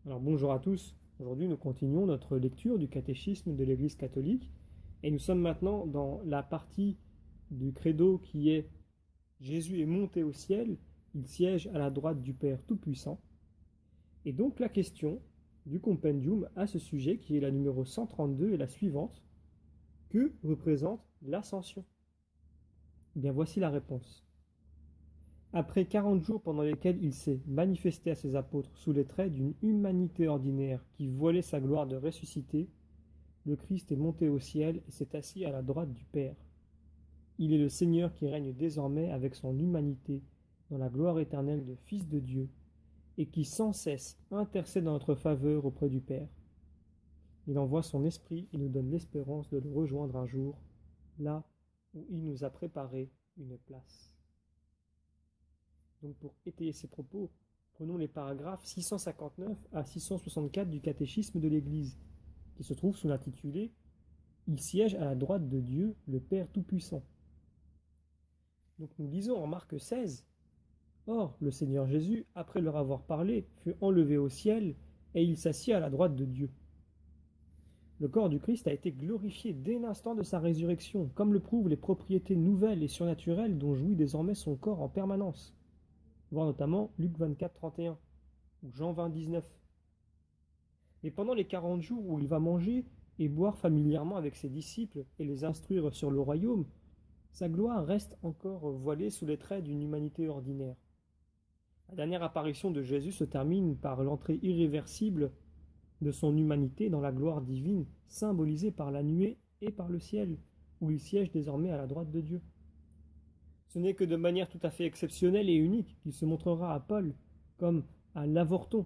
Alors bonjour à tous, aujourd'hui nous continuons notre lecture du catéchisme de l'Église catholique et nous sommes maintenant dans la partie du credo qui est Jésus est monté au ciel, il siège à la droite du Père Tout-Puissant. Et donc la question du compendium à ce sujet qui est la numéro 132 est la suivante. Que représente l'ascension? Eh bien voici la réponse. Après 40 jours pendant lesquels il s'est manifesté à ses apôtres sous les traits d'une humanité ordinaire qui voilait sa gloire de ressuscité, le Christ est monté au ciel et s'est assis à la droite du Père. Il est le Seigneur qui règne désormais avec son humanité dans la gloire éternelle de Fils de Dieu et qui sans cesse intercède en notre faveur auprès du Père. Il envoie son Esprit et nous donne l'espérance de le rejoindre un jour, là où il nous a préparé une place. Donc pour étayer ces propos, prenons les paragraphes 659 à 664 du catéchisme de l'Église, qui se trouve sous l'intitulé « Il siège à la droite de Dieu, le Père Tout-Puissant ». Donc nous lisons en Marc 16 « Or, le Seigneur Jésus, après leur avoir parlé, fut enlevé au ciel, et il s'assit à la droite de Dieu. » Le corps du Christ a été glorifié dès l'instant de sa résurrection, comme le prouvent les propriétés nouvelles et surnaturelles dont jouit désormais son corps en permanence. Voir notamment Luc 24, 31 ou Jean 20, 19. Mais pendant les 40 jours où il va manger et boire familièrement avec ses disciples et les instruire sur le royaume, sa gloire reste encore voilée sous les traits d'une humanité ordinaire. La dernière apparition de Jésus se termine par l'entrée irréversible de son humanité dans la gloire divine, symbolisée par la nuée et par le ciel, où il siège désormais à la droite de Dieu. Ce n'est que de manière tout à fait exceptionnelle et unique qu'il se montrera à Paul comme à l'avorton,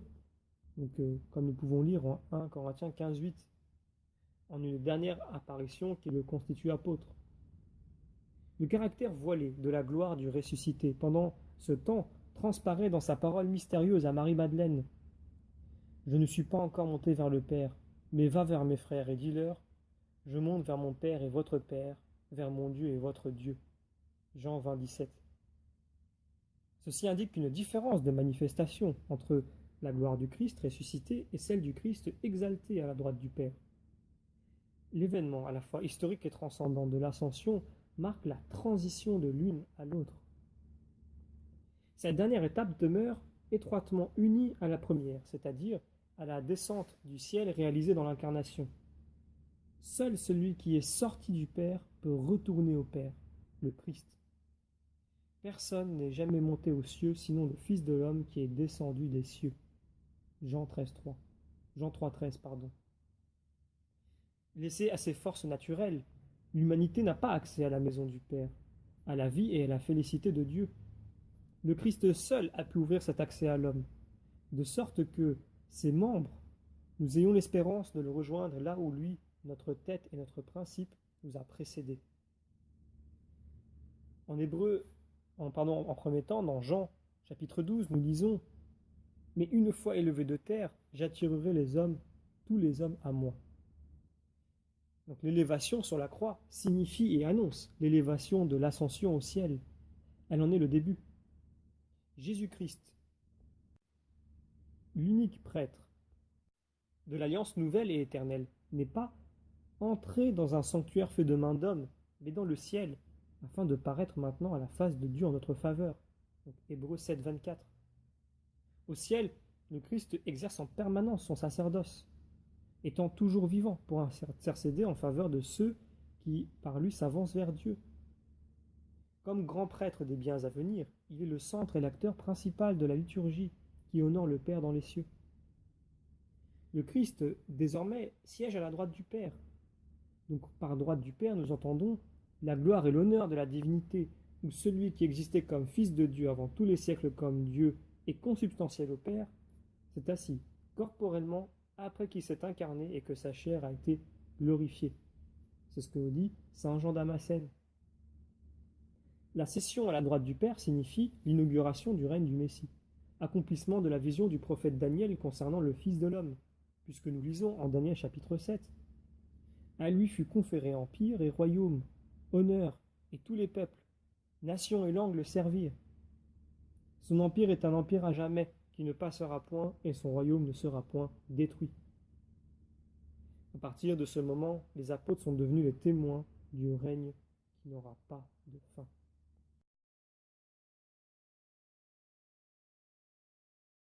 comme nous pouvons lire en 1 Corinthiens 15, 8, en une dernière apparition qui le constitue apôtre. Le caractère voilé de la gloire du ressuscité pendant ce temps transparaît dans sa parole mystérieuse à Marie-Madeleine. « Je ne suis pas encore monté vers le Père, mais va vers mes frères et dis-leur, je monte vers mon Père et votre Père, vers mon Dieu et votre Dieu. » Jean 20, 17. Ceci indique une différence de manifestation entre la gloire du Christ ressuscité et celle du Christ exalté à la droite du Père. L'événement à la fois historique et transcendant de l'ascension marque la transition de l'une à l'autre. Cette dernière étape demeure étroitement unie à la première, c'est-à-dire à la descente du ciel réalisée dans l'incarnation. Seul celui qui est sorti du Père peut retourner au Père, le Christ. Personne n'est jamais monté aux cieux sinon le Fils de l'homme qui est descendu des cieux. Jean 3,13. Laissée à ses forces naturelles, l'humanité n'a pas accès à la maison du Père, à la vie et à la félicité de Dieu. Le Christ seul a pu ouvrir cet accès à l'homme, de sorte que, ses membres, nous ayons l'espérance de le rejoindre là où lui, notre tête et notre principe, nous a précédés. En premier temps, dans Jean, chapitre 12, nous lisons « Mais une fois élevé de terre, j'attirerai tous les hommes à moi. » Donc l'élévation sur la croix signifie et annonce l'élévation de l'ascension au ciel. Elle en est le début. Jésus-Christ, l'unique prêtre de l'alliance nouvelle et éternelle, n'est pas entré dans un sanctuaire fait de main d'homme, mais dans le ciel, afin de paraître maintenant à la face de Dieu en notre faveur. Donc, Hébreux 7, 24. Au ciel, le Christ exerce en permanence son sacerdoce, étant toujours vivant pour intercéder en faveur de ceux qui, par lui, s'avancent vers Dieu. Comme grand prêtre des biens à venir, il est le centre et l'acteur principal de la liturgie qui honore le Père dans les cieux. Le Christ, désormais, siège à la droite du Père. Donc, par droite du Père, nous entendons la gloire et l'honneur de la divinité, où celui qui existait comme Fils de Dieu avant tous les siècles comme Dieu et consubstantiel au Père, s'est assis corporellement après qu'il s'est incarné et que sa chair a été glorifiée. C'est ce que nous dit saint Jean Damascène. La session à la droite du Père signifie l'inauguration du règne du Messie, accomplissement de la vision du prophète Daniel concernant le Fils de l'homme, puisque nous lisons en Daniel chapitre 7. À lui fut conféré empire et royaume, honneur, et tous les peuples, nations et langues le servirent. Son empire est un empire à jamais, qui ne passera point et son royaume ne sera point détruit. À partir de ce moment, les apôtres sont devenus les témoins du règne qui n'aura pas de fin.